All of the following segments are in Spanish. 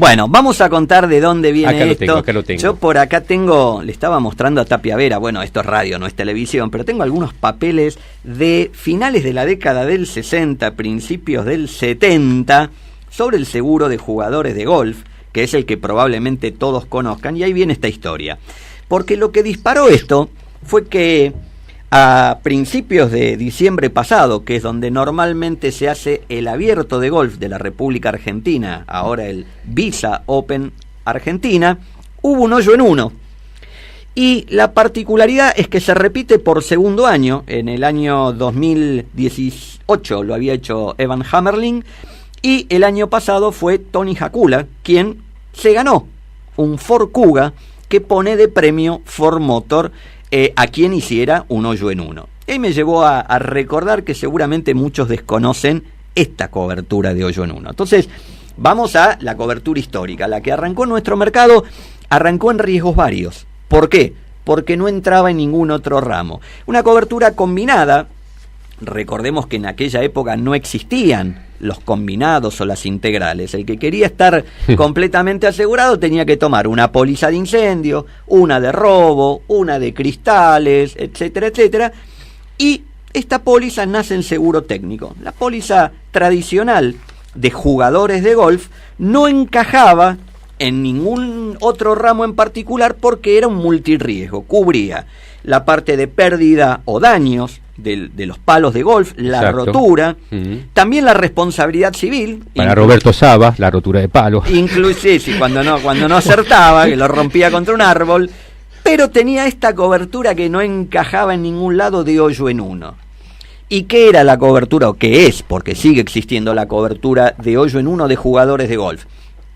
Bueno, vamos a contar de dónde viene esto. Acá lo tengo. Yo por acá tengo, le estaba mostrando a Tapia Vera, bueno, esto es radio, no es televisión, pero tengo algunos papeles de finales de la década del 60, principios del 70, sobre el seguro de jugadores de golf, que es el que probablemente todos conozcan, y ahí viene esta historia. Porque lo que disparó esto fue que a principios de diciembre pasado, que es donde normalmente se hace el abierto de golf de la República Argentina, ahora el Visa Open Argentina, hubo un hoyo en uno. Y la particularidad es que se repite por segundo año. En el año 2018 lo había hecho Evan Hammerling, y el año pasado fue Tony Hakula quien se ganó un Ford Kuga que pone de premio Ford Motor a quien hiciera un hoyo en uno. Y me llevó a recordar que seguramente muchos desconocen esta cobertura de hoyo en uno. Entonces, vamos a la cobertura histórica. La que arrancó en nuestro mercado, arrancó en riesgos varios. ¿Por qué? Porque no entraba en ningún otro ramo. Una cobertura combinada. Recordemos que en aquella época no existían los combinados o las integrales. El que quería estar completamente asegurado tenía que tomar una póliza de incendio, una de robo, una de cristales, etcétera, etcétera. Y esta póliza nace en seguro técnico. La póliza tradicional de jugadores de golf no encajaba en ningún otro ramo en particular porque era un multirriesgo. Cubría la parte de pérdida o daños de los palos de golf, la Exacto. rotura, también la responsabilidad civil. Para Roberto Saba, la rotura de palos. Inclusive sí, cuando no acertaba, que lo rompía contra un árbol, pero tenía esta cobertura que no encajaba en ningún lado de hoyo en uno. ¿Y qué era la cobertura? O qué es, porque sigue existiendo la cobertura de hoyo en uno de jugadores de golf.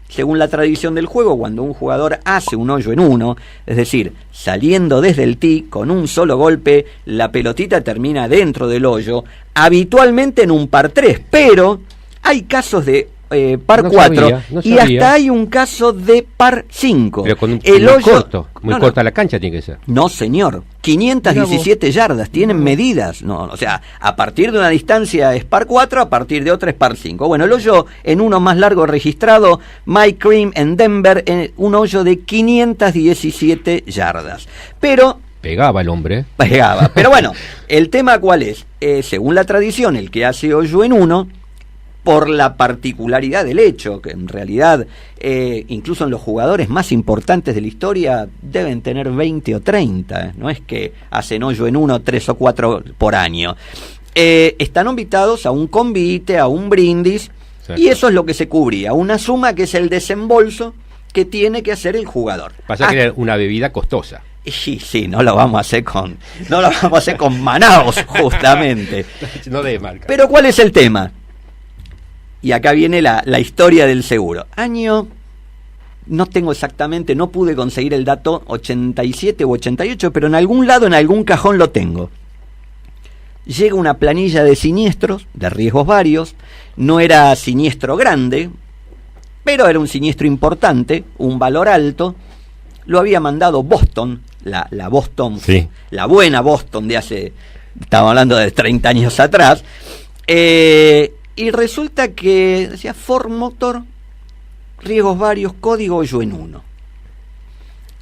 Según la tradición del juego, cuando un jugador hace un hoyo en uno, es decir, saliendo desde el tee con un solo golpe, la pelotita termina dentro del hoyo, habitualmente en un par 3, pero hay casos de par 4 y hasta hay un caso de par 5. Pero con el hoyo corto, muy corta la cancha tiene que ser. No, señor, 517 yardas, tienen medidas, no, o sea, a partir de una distancia es par 4, a partir de otra es par 5. Bueno, el hoyo en uno más largo registrado, Mike Cream en Denver, un hoyo de 517 yardas. Pero pegaba el hombre. Pegaba, pero bueno, el tema ¿cuál es? Según la tradición, el que hace hoyo en uno, por la particularidad del hecho, que en realidad incluso en los jugadores más importantes de la historia deben tener 20 o 30, no es que hacen hoyo en uno 3 o 4 por año, están invitados a un convite, a un brindis. Exacto. Y eso es lo que se cubría, una suma que es el desembolso que tiene que hacer el jugador. Pasa que era una bebida costosa. Sí, no lo vamos a hacer con Manaos, justamente. No de marca. Pero ¿cuál es el tema? Y acá viene la historia del seguro. Año, no tengo exactamente, no pude conseguir el dato, 87 u 88, pero en algún lado, en algún cajón lo tengo. Llega una planilla de siniestros, de riesgos varios, no era siniestro grande, pero era un siniestro importante, un valor alto. Lo había mandado Boston, la Boston, sí, la buena Boston de hace, estamos hablando de 30 años atrás, y resulta que decía Ford Motor, riesgos varios, código hoyo en uno.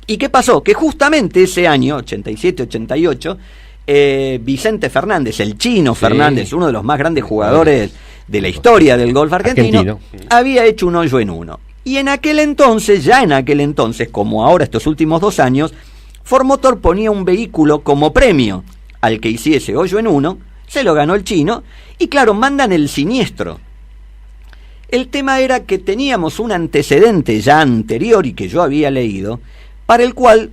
¿Y qué pasó? Que justamente ese año, 87-88, Vicente Fernández, el chino Fernández, uno de los más grandes jugadores de la historia del golf argentino, había hecho un hoyo en uno. Y en aquel entonces, como ahora estos últimos 2 años, Ford Motor ponía un vehículo como premio al que hiciese hoyo en uno. Se lo ganó el chino y claro, mandan el siniestro. El tema era que teníamos un antecedente ya anterior y que yo había leído, por el cual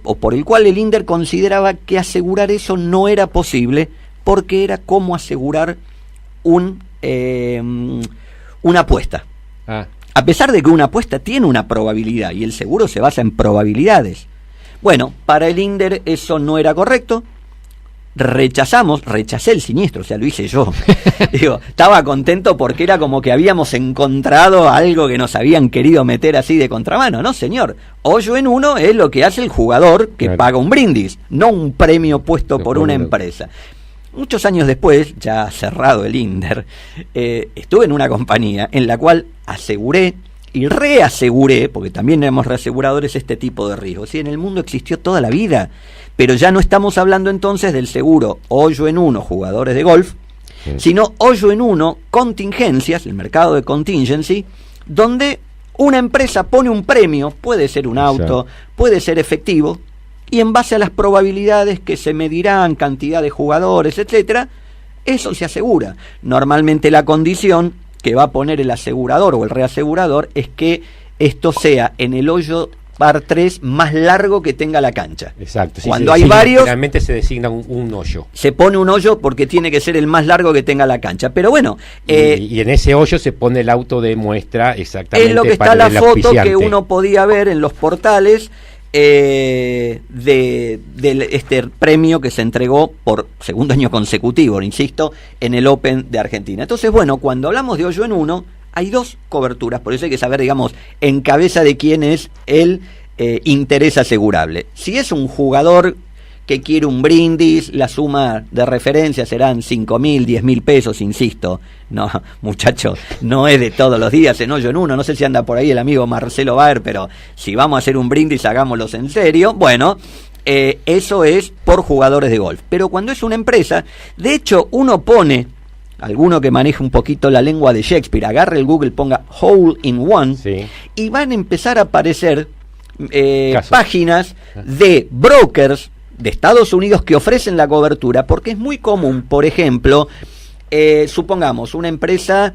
el INDER consideraba que asegurar eso no era posible porque era como asegurar una apuesta. A pesar de que una apuesta tiene una probabilidad y el seguro se basa en probabilidades. Bueno, para el INDER eso no era correcto. Rechacé el siniestro, o sea, lo hice yo. Digo, estaba contento porque era como que habíamos encontrado algo que nos habían querido meter así de contramano. No, señor, hoyo en uno es lo que hace el jugador que paga un brindis, no un premio puesto por una empresa. Muchos años después, ya cerrado el INDER, estuve en una compañía en la cual aseguré y reaseguré, porque también tenemos reaseguradores, este tipo de riesgos. Sí, en el mundo existió toda la vida, pero ya no estamos hablando entonces del seguro hoyo en uno, jugadores de golf, sino hoyo en uno, contingencias, el mercado de contingency, donde una empresa pone un premio, puede ser un auto, puede ser efectivo, y en base a las probabilidades que se medirán, cantidad de jugadores, etcétera, eso se asegura. Normalmente la condición que va a poner el asegurador o el reasegurador es que esto sea en el hoyo par 3 más largo que tenga la cancha. Exacto. Cuando hay varios, realmente se designa un hoyo. se pone un hoyo porque tiene que ser el más largo que tenga la cancha. Pero bueno, y en ese hoyo se pone el auto de muestra exactamente. Es lo que está la foto que uno podía ver en los portales de este premio que se entregó por segundo año consecutivo, insisto, en el Open de Argentina. Entonces, bueno, cuando hablamos de hoyo en uno, hay dos coberturas, por eso hay que saber, digamos, en cabeza de quién es el interés asegurable. Si es un jugador que quiere un brindis, la suma de referencia serán 5.000, 10.000 pesos, insisto. No, muchachos, no es de todos los días en hoyo en uno. No sé si anda por ahí el amigo Marcelo Baer, pero si vamos a hacer un brindis, hagámoslos en serio. Bueno, eso es por jugadores de golf. Pero cuando es una empresa, de hecho, uno pone, alguno que maneje un poquito la lengua de Shakespeare, agarre el Google, ponga hole in one, y van a empezar a aparecer páginas de brokers de Estados Unidos que ofrecen la cobertura, porque es muy común, por ejemplo, supongamos, una empresa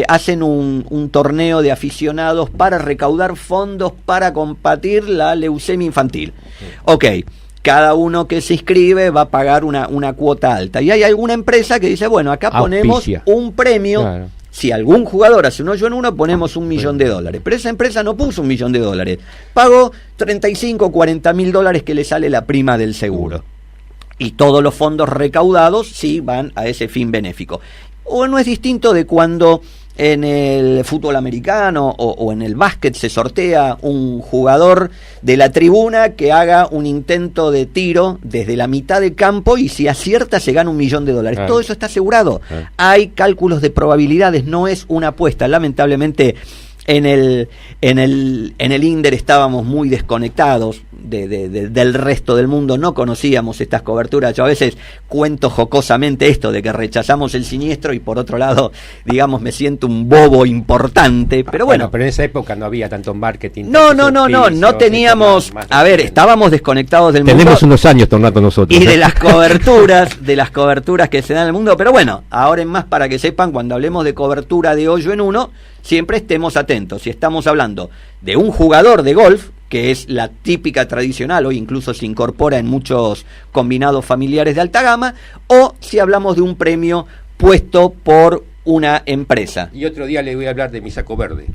hacen un torneo de aficionados para recaudar fondos para combatir la leucemia infantil. Ok, cada uno que se inscribe va a pagar una cuota alta. Y hay alguna empresa que dice, bueno, acá ponemos un premio. Claro. Si algún jugador hace un hoyo en uno, ponemos $1.000.000. Pero esa empresa no puso $1.000.000. Pagó 35 o 40.000 dólares que le sale la prima del seguro. Y todos los fondos recaudados sí van a ese fin benéfico. O no es distinto de cuando en el fútbol americano o en el básquet se sortea un jugador de la tribuna que haga un intento de tiro desde la mitad del campo y si acierta se gana $1.000.000. Todo eso está asegurado. Hay cálculos de probabilidades, no es una apuesta. Lamentablemente en el INDER estábamos muy desconectados del resto del mundo, no conocíamos estas coberturas. Yo a veces cuento jocosamente esto de que rechazamos el siniestro y por otro lado, digamos, me siento un bobo importante, pero bueno. Pero en esa época no había tanto marketing. No teníamos, estábamos desconectados del mundo. Tenemos unos años tornando nosotros. Y de las coberturas que se dan en el mundo, pero bueno, ahora en más para que sepan, cuando hablemos de cobertura de hoyo en uno, siempre estemos atentos. Si estamos hablando de un jugador de golf, que es la típica tradicional, hoy incluso se incorpora en muchos combinados familiares de alta gama, o si hablamos de un premio puesto por una empresa. Y otro día le voy a hablar de mi saco verde.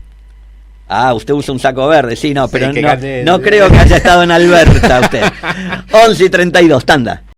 Ah, usted usa un saco verde, sí, no, pero no creo que haya estado en Alberta usted. 11:32, tanda.